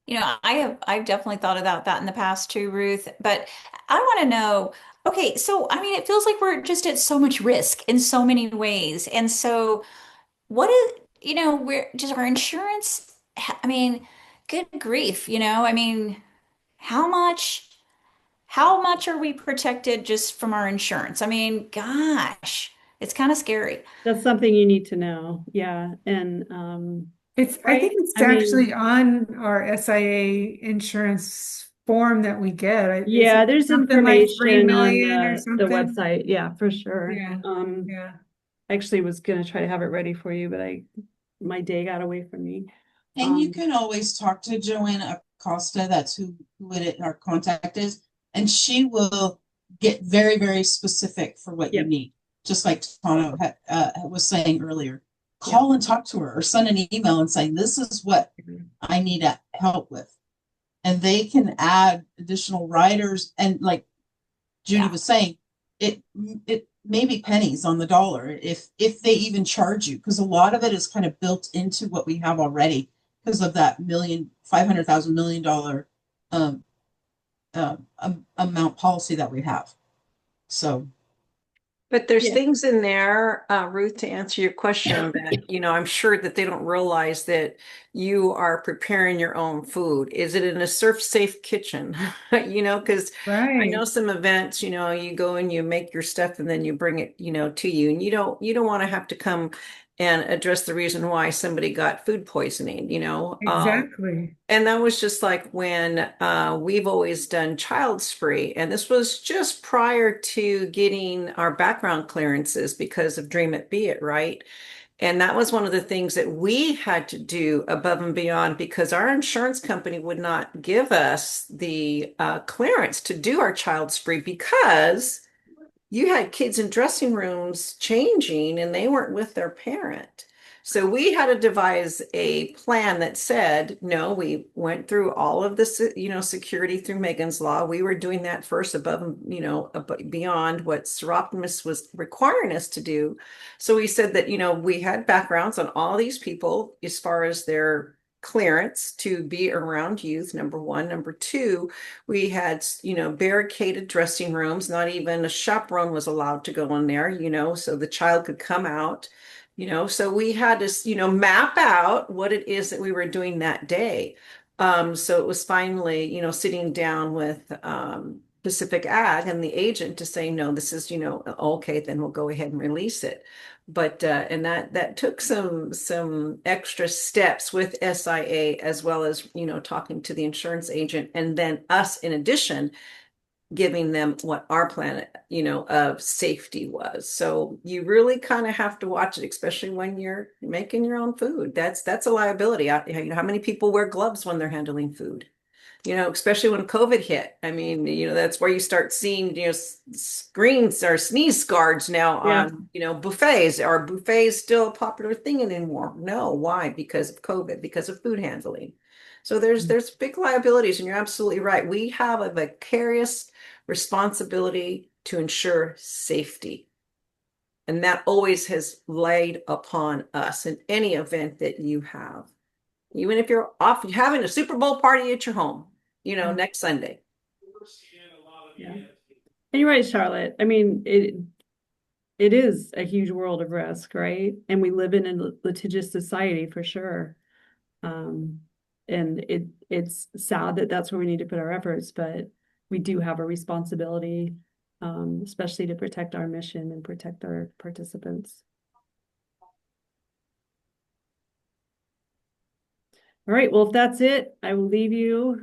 [SPEAKER 7] I've definitely thought about that in the past too, Ruth, but I want to know, okay, so I mean, it feels like we're just at so much risk in so many ways. And so what is, we're just our insurance, I mean, good grief, I mean, how much how much are we protected just from our insurance? I mean, gosh, it's kind of scary.
[SPEAKER 1] That's something you need to know. Yeah. And
[SPEAKER 11] I
[SPEAKER 1] right.
[SPEAKER 11] think it's
[SPEAKER 1] I mean,
[SPEAKER 11] actually on our SIA insurance form that we get.
[SPEAKER 1] yeah, there's
[SPEAKER 11] something like 3
[SPEAKER 1] information on
[SPEAKER 11] million or
[SPEAKER 1] the
[SPEAKER 11] something.
[SPEAKER 1] website. Yeah, for sure.
[SPEAKER 11] Yeah. Yeah.
[SPEAKER 1] Actually was gonna try to have it ready for you, but my day got away from me.
[SPEAKER 6] And you can always talk to Joanna Acosta, that's who our contact is, and she will get very, very specific for what you need. Just like Tana was saying earlier, call and talk to her or send an email and say, this is what I need help with. And they can add additional riders. And like Judi was saying, it may be pennies on the dollar if they even charge you, because a lot of it is kind of built into what we have already because of that $500,000 million amount policy that we have. So,
[SPEAKER 3] but there's things in there, Ruth, to answer your question that, I'm sure that they don't realize that you are preparing your own food. Is it in a surf-safe kitchen? Because I know some events, you go and you make your stuff and then you bring it, to you, and you don't want to have to come and address the reason why somebody got food poisoning,
[SPEAKER 11] Exactly.
[SPEAKER 3] And that was just like when we've always done Child's Free. And this was just prior to getting our background clearances because of Dream It Be It, right? And that was one of the things that we had to do above and beyond because our insurance company would not give us the clearance to do our Child's Free because you had kids in dressing rooms changing and they weren't with their parent. So we had to devise a plan that said, no, we went through all of this, security through Megan's Law. We were doing that first above and, beyond what Seroptimus was requiring us to do. So we said that, we had backgrounds on all these people as far as their clearance to be around youth, number one. Number two, we had, barricaded dressing rooms. Not even a chaperone was allowed to go in there, so the child could come out, so we had to, map out what it is that we were doing that day. So it was finally, sitting down with Pacific Ag and the agent to say, no, this is, okay, then we'll go ahead and release it. But and that took some extra steps with SIA as well as talking to the insurance agent and then us in addition giving them what our plan of safety was. So you really kind of have to watch it, especially when you're making your own food. That's a liability. How many people wear gloves when they're handling food? Especially when COVID hit. I mean, that's where you start seeing, screens or sneeze guards now on, buffets. Are buffets still a popular thing anymore? No. Why? Because of COVID, because of food handling. So there's big liabilities, and you're absolutely right. We have a vicarious responsibility to ensure safety. And that always has laid upon us in any event that you have. Even if you're off having a Super Bowl party at your home, next Sunday.
[SPEAKER 1] Yeah. And you're right, Charlotte. I mean, it is a huge world of risk, right? And we live in a litigious society for sure. And it's sad that that's where we need to put our efforts, but we do have a responsibility, especially to protect our mission and protect our participants. All right, well, if that's it, I will leave you